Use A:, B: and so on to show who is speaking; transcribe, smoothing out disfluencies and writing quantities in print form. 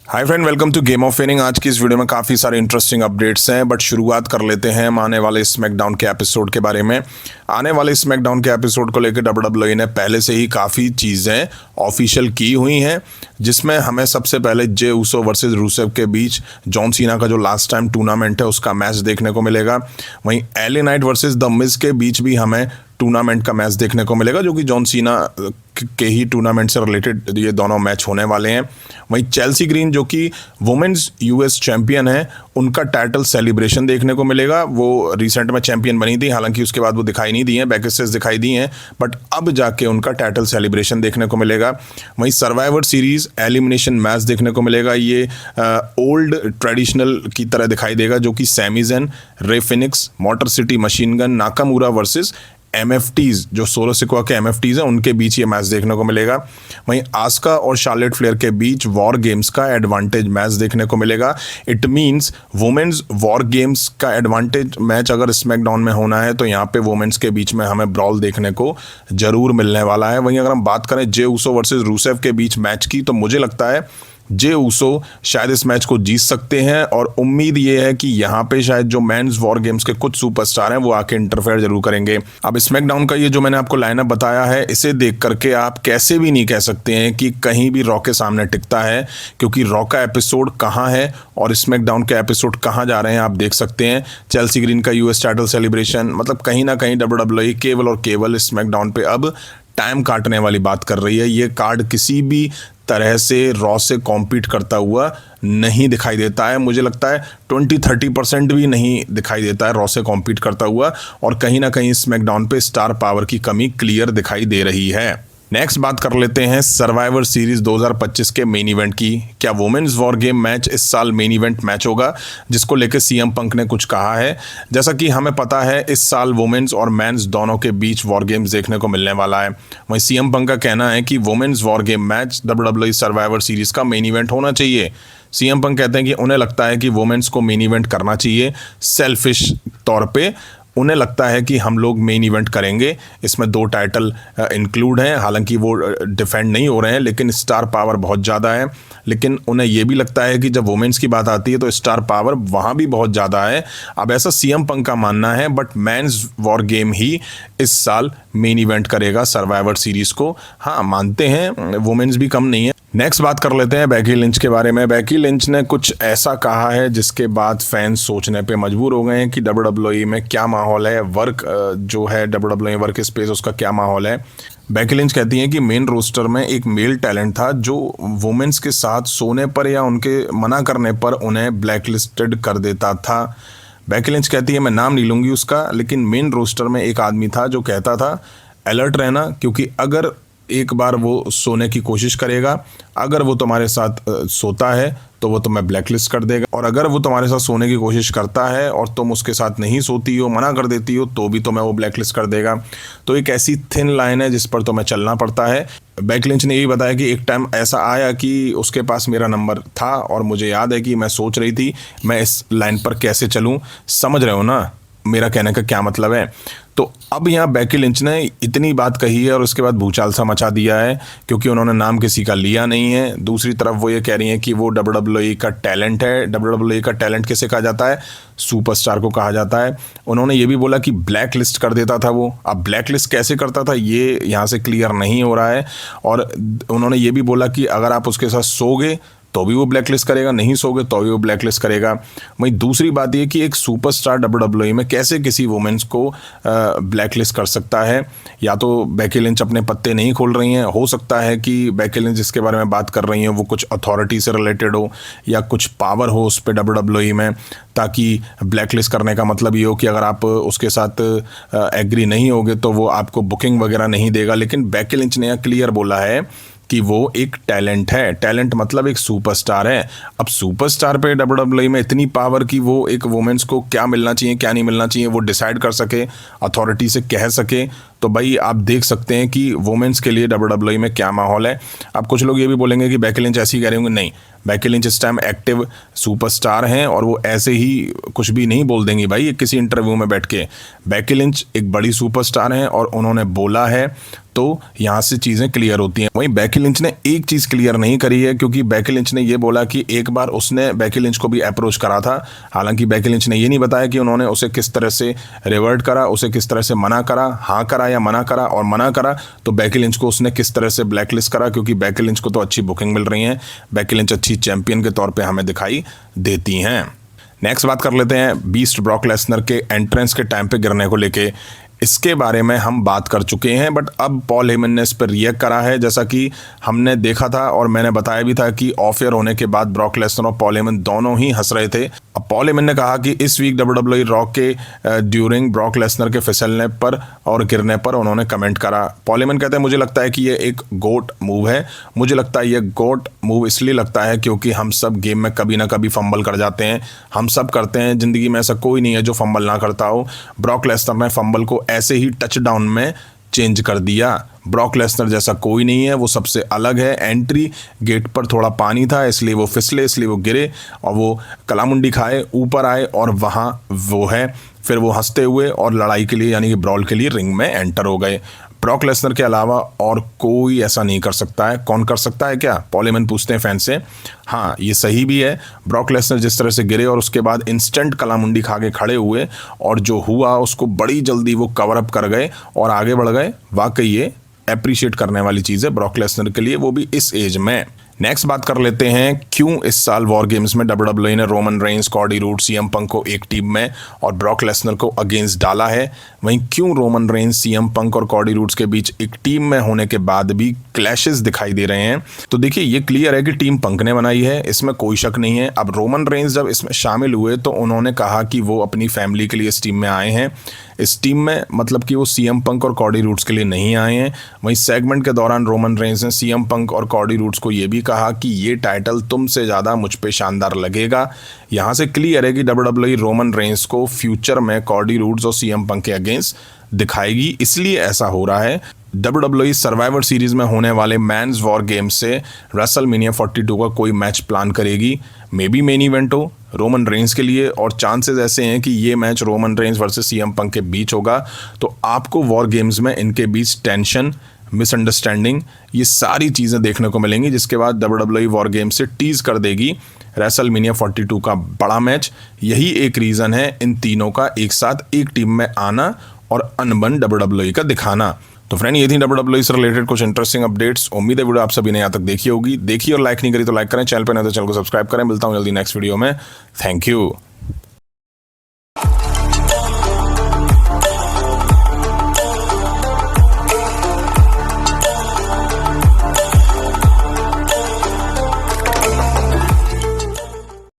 A: Hi friend, welcome to game of winning. आज की इस वीडियो में काफ़ी सारे इंटरेस्टिंग अपडेट्स हैं, बट शुरुआत कर लेते हैं हम आने वाले स्मैकडाउन के एपिसोड के बारे में। आने वाले स्मैकडाउन के एपिसोड को लेकर डब्ल्यूडब्ल्यूई ने पहले से ही काफ़ी चीज़ें ऑफिशियल की हुई हैं, जिसमें हमें सबसे पहले जे ऊसो वर्सेस रूसेव के बीच जॉन सीना का जो लास्ट टाइम टूर्नामेंट है उसका मैच देखने को मिलेगा। वहीं LA Knight versus the Miz के बीच भी हमें टूर्नामेंट का मैच देखने को मिलेगा, जो कि जॉन सीना के ही टूर्नामेंट से रिलेटेड ये दोनों मैच होने वाले हैं। वहीं चेल्सी ग्रीन जो कि वुमेन्स यूएस चैंपियन है, उनका टाइटल सेलिब्रेशन देखने को मिलेगा। वो रिसेंट में चैंपियन बनी थी, हालांकि उसके बाद वो दिखाई नहीं दी हैं, बैकस्टेज दिखाई दी हैं, बट अब जाके उनका टाइटल सेलिब्रेशन देखने को मिलेगा। वहीं सर्वाइवर सीरीज एलिमिनेशन मैच देखने को मिलेगा। ये ओल्ड ट्रेडिशनल की तरह दिखाई देगा, जो कि Sami Zayn, Rey Fenix, Motor City Machine Gun Nakamura versus MFTs, जो सोलो सिक्वा के एमएफटीज हैं, उनके बीच ये मैच देखने को मिलेगा। वहीं आस्का और शार्लेट फ्लेयर के बीच वॉर गेम्स का एडवांटेज मैच देखने को मिलेगा। It means women's war games का एडवांटेज मैच अगर स्मैकडाउन में होना है तो यहाँ पे वुमेन्स के बीच में हमें ब्रॉल देखने को जरूर मिलने वाला है। वहीं अगर हम बात करें जे ऊसो वर्सेस रूसेव के बीच मैच की, तो मुझे लगता है जे ऊसो शायद इस मैच को जीत सकते हैं, और उम्मीद ये है कि यहाँ पे शायद जो मेंस वॉर गेम्स के कुछ सुपरस्टार हैं वो आके इंटरफेयर जरूर करेंगे। अब स्मैकडाउन का ये जो मैंने आपको लाइनअप बताया है, इसे देख करके आप कैसे भी नहीं कह सकते हैं कि कहीं भी रॉ के सामने टिकता है, क्योंकि रॉ का एपिसोड कहाँ है और स्मैकडाउन के एपिसोड कहाँ जा रहे हैं आप देख सकते हैं। चेल्सी ग्रीन का यूएस टाइटल सेलिब्रेशन, मतलब कहीं ना कहीं डब्ल्यूडब्ल्यूई केवल और केवल स्मैकडाउन पे अब टाइम काटने वाली बात कर रही है। ये कार्ड किसी भी तरह से रॉ से कॉम्पीट करता हुआ नहीं दिखाई देता है। मुझे लगता है 20-30% भी नहीं दिखाई देता है रॉ से कॉम्पीट करता हुआ, और कहीं ना कहीं स्मैकडाउन पे स्टार पावर की कमी क्लियर दिखाई दे रही है। नेक्स्ट बात कर लेते हैं सर्वाइवर सीरीज 2025 के मेन इवेंट की। क्या वुमेन्स वॉर गेम मैच इस साल मेन इवेंट मैच होगा, जिसको लेकर सीएम पंक ने कुछ कहा है। जैसा कि हमें पता है इस साल वुमेन्स और मेंस दोनों के बीच वॉर गेम्स देखने को मिलने वाला है। वहीं सीएम पंक का कहना है कि women's war game match WWE Survivor Series का मेन इवेंट होना चाहिए। सीएम पंक कहते हैं कि उन्हें लगता है कि वुमेन्स को मेन इवेंट करना चाहिए। सेल्फिश तौर पे उन्हें लगता है कि हम लोग मेन इवेंट करेंगे। इसमें 2 टाइटल इंक्लूड हैं, हालांकि वो डिफेंड नहीं हो रहे हैं, लेकिन स्टार पावर बहुत ज़्यादा है। लेकिन उन्हें ये भी लगता है कि जब वुमेन्स की बात आती है तो स्टार पावर वहाँ भी बहुत ज़्यादा है। अब ऐसा सीएम पंक का मानना है, बट मेंस वॉर गेम ही इस साल मेन इवेंट करेगा सर्वाइवर सीरीज़ को। हाँ, मानते हैं वुमेन्स भी कम नहीं है। नेक्स्ट बात कर लेते हैं बैकी लिंच के बारे में। बैकी लिंच ने कुछ ऐसा कहा है जिसके बाद फैंस सोचने पे मजबूर हो गए हैं कि डब्ल्यूडब्ल्यूई में क्या माहौल है, वर्क जो है डब्ल्यूडब्ल्यूई वर्क स्पेस, उसका क्या माहौल है। बैकी लिंच कहती हैं कि मेन रोस्टर में एक मेल टैलेंट था जो वुमेन्स के साथ सोने पर या उनके मना करने पर उन्हें ब्लैकलिस्टेड कर देता था। बैकी लिंच कहती है, मैं नाम नहीं लूँगी उसका, लेकिन मेन रोस्टर में एक आदमी था जो कहता था अलर्ट रहना, क्योंकि अगर एक बार वो सोने की कोशिश करेगा, अगर वो तुम्हारे साथ सोता है तो वो तुम्हें ब्लैकलिस्ट कर देगा, और अगर वो तुम्हारे साथ सोने की कोशिश करता है और तुम उसके साथ नहीं सोती हो, मना कर देती हो, तो भी तुम्हें वो ब्लैकलिस्ट कर देगा। तो एक ऐसी थिन लाइन है जिस पर तुम्हें चलना पड़ता है। बैकी लिंच ने यही बताया कि एक टाइम ऐसा आया कि उसके पास मेरा नंबर था और मुझे याद है कि मैं सोच रही थी मैं इस लाइन पर कैसे चलूँ। समझ रहे हो ना मेरा कहने का क्या मतलब है। तो अब यहाँ बैकी लिंच ने इतनी बात कही है और उसके बाद भूचाल सा मचा दिया है, क्योंकि उन्होंने नाम किसी का लिया नहीं है। दूसरी तरफ वो ये कह रही हैं कि वो डब्ल्यूडब्ल्यूई का टैलेंट है। डब्ल्यूडब्ल्यूई का टैलेंट किसे कहा जाता है? सुपरस्टार को कहा जाता है। उन्होंने ये भी बोला कि ब्लैक लिस्ट कर देता था वो। अब ब्लैक लिस्ट कैसे करता था ये यहाँ से क्लियर नहीं हो रहा है। और उन्होंने ये भी बोला कि अगर आप उसके साथ सोगे तो भी वो ब्लैकलिस्ट करेगा, नहीं सोगे तो भी वो ब्लैकलिस्ट करेगा। वहीं दूसरी बात ये कि एक सुपरस्टार डब्ल्यूडब्ल्यूई में कैसे किसी वुमेन्स को ब्लैकलिस्ट कर सकता है। या तो बैकी लिंच अपने पत्ते नहीं खोल रही हैं, हो सकता है कि बैकी लिंच जिसके बारे में बात कर रही हैं वो कुछ अथॉरिटी से रिलेटेड हो या कुछ पावर हो उस पर डब्ल्यूडब्ल्यूई में, ताकि ब्लैकलिस्ट करने का मतलब ये हो कि अगर आप उसके साथ एग्री नहीं होगे तो वो आपको बुकिंग वगैरह नहीं देगा। लेकिन बैकी लिंच ने क्लियर बोला है कि वो एक टैलेंट है। टैलेंट मतलब एक सुपरस्टार है। अब सुपरस्टार पे डब्ल्यूडब्ल्यूई में इतनी पावर कि वो एक वुमेन्स को क्या मिलना चाहिए क्या नहीं मिलना चाहिए वो डिसाइड कर सके, अथॉरिटी से कह सके, तो भाई आप देख सकते हैं कि वुमेन्स के लिए WWE में क्या माहौल है। अब कुछ लोग ये भी बोलेंगे कि बेकी लिंच ऐसे ही कह रहे होंगे, नहीं, बेकी लिंच इस टाइम एक्टिव सुपरस्टार हैं और वो ऐसे ही कुछ भी नहीं बोल देंगी भाई किसी इंटरव्यू में बैठ के। बेकी लिंच एक बड़ी सुपरस्टार हैं और उन्होंने बोला है तो यहाँ से चीज़ें क्लियर होती हैं। वहीं बेकी लिंच ने एक चीज़ क्लियर नहीं करी है, क्योंकि बेकी लिंच ने ये बोला कि एक बार उसने बेकी लिंच को भी अप्रोच करा था। हालांकि बेकी लिंच ने ये नहीं बताया कि उन्होंने उसे किस तरह से रिवर्ट करा, उसे किस तरह से मना करा, हाँ करा या मना करा, और मना करा तो बेकी लिंच को उसने किस तरह से ब्लैकलिस्ट करा, क्योंकि बेकी लिंच को तो अच्छी बुकिंग मिल रही है। बेकी लिंच अच्छी चैंपियन के तौर पर हमें दिखाई देती हैं। नेक्स्ट बात कर लेते हैं बीस्ट ब्रॉक लेसनर के एंट्रेंस के टाइम पे गिरने को लेके। इसके बारे में हम बात कर चुके हैं, बट अब पॉल हेमन ने इस पर रिएक्ट करा है। जैसा कि हमने देखा था और मैंने बताया भी था कि ऑफ एयर होने के बाद ब्रॉक लेसनर और पॉल हेमन दोनों ही हंस रहे थे। अब पॉल हेमन ने कहा कि इस वीक WWE रॉक के ड्यूरिंग ब्रॉक लेसनर के फिसलने पर और गिरने पर उन्होंने कमेंट करा। पॉल हेमन कहते हैं, मुझे लगता है कि ये एक गोट मूव है। मुझे लगता है ये गोट मूव इसलिए लगता है क्योंकि हम सब गेम में कभी ना कभी फंबल कर जाते हैं। हम सब करते हैं, ज़िंदगी में ऐसा कोई नहीं है जो फंबल ना करता हो। ब्रॉक लेसनर ने फंबल को ऐसे ही टचडाउन में चेंज कर दिया। ब्रॉक लेसनर जैसा कोई नहीं है, वो सबसे अलग है। एंट्री गेट पर थोड़ा पानी था, इसलिए वो फिसले, इसलिए वो गिरे और वो कलामुंडी खाए, ऊपर आए और वहाँ वो है। फिर वो हंसते हुए और लड़ाई के लिए यानी कि ब्रॉल के लिए रिंग में एंटर हो गए। ब्रॉक लेसनर के अलावा और कोई ऐसा नहीं कर सकता है। कौन कर सकता है क्या? पॉल हेमन पूछते हैं फैन से। हाँ, ये सही भी है। ब्रॉक लेसनर जिस तरह से गिरे और उसके बाद इंस्टेंट कलामुंडी खा के खड़े हुए और जो हुआ उसको बड़ी जल्दी वो कवर अप कर गए और आगे बढ़ गए, वाकई ये अप्रिशिएट करने वाली चीज़ है ब्रॉक लेसनर के लिए, वो भी इस एज में। नेक्स्ट बात कर लेते हैं क्यों इस साल वॉर गेम्स में WWE ने Roman Reigns, Cardi roads, CM Punk को एक टीम में और ब्रॉक लेसनर को अगेंस्ट डाला है। वहीं क्यों रोमन रेंस, सीएम पंक और कॉडी रूड्स के बीच एक टीम में होने के बाद भी क्लैशेस दिखाई दे रहे हैं? तो देखिए, ये क्लियर है कि टीम पंक ने बनाई है, इसमें कोई शक नहीं है। अब रोमन रेंस जब इसमें शामिल हुए तो उन्होंने कहा कि वो अपनी फैमिली के लिए इस टीम में आए हैं। इस टीम में मतलब कि वो सीएम पंक और कॉडी रूड्स के लिए नहीं आए हैं। वहीं सेगमेंट के दौरान रोमन रेंस ने सीएम पंक और कॉडी रूड्स को ये भी कहा कि ये टाइटल तुमसे ज़्यादा मुझ पे शानदार लगेगा। यहाँ से क्लियर है कि WWE रोमन रेंस को फ्यूचर में कॉडी रूड्स और सीएम पंक के अगेंस्ट दिखाएगी, इसलिए ऐसा हो रहा है। WWE सर्वाइवर सीरीज में होने वाले मैन्स वॉर गेम से रेसलमेनिया 42 का कोई मैच प्लान करेगी। मे बी मेन इवेंट हो रोमन रेंस के लिए, और चांसेस ऐसे हैं कि ये match Roman Reigns versus CM Punk के बीच होगा। तो आपको वॉर गेम्स में इनके बीच टेंशन, मिसअंडरस्टैंडिंग, ये सारी चीज़ें देखने को मिलेंगी, जिसके बाद WWE वॉर गेम से टीज कर देगी रेसलमेनिया 42 का बड़ा मैच। यही एक रीज़न है इन तीनों का एक साथ एक टीम में आना और अनबन WWE का दिखाना। तो फ्रेंड, ये थी WWE से रिलेटेड कुछ इंटरेस्टिंग अपडेट्स। उम्मीद है वीडियो आप सभी ने यहाँ तक देखी होगी। देखिए और लाइक नहीं करी तो लाइक करें, चैनल पर नहीं तो चैनल को सब्सक्राइब करें। मिलता हूँ जल्दी नेक्स्ट वीडियो में। Thank you.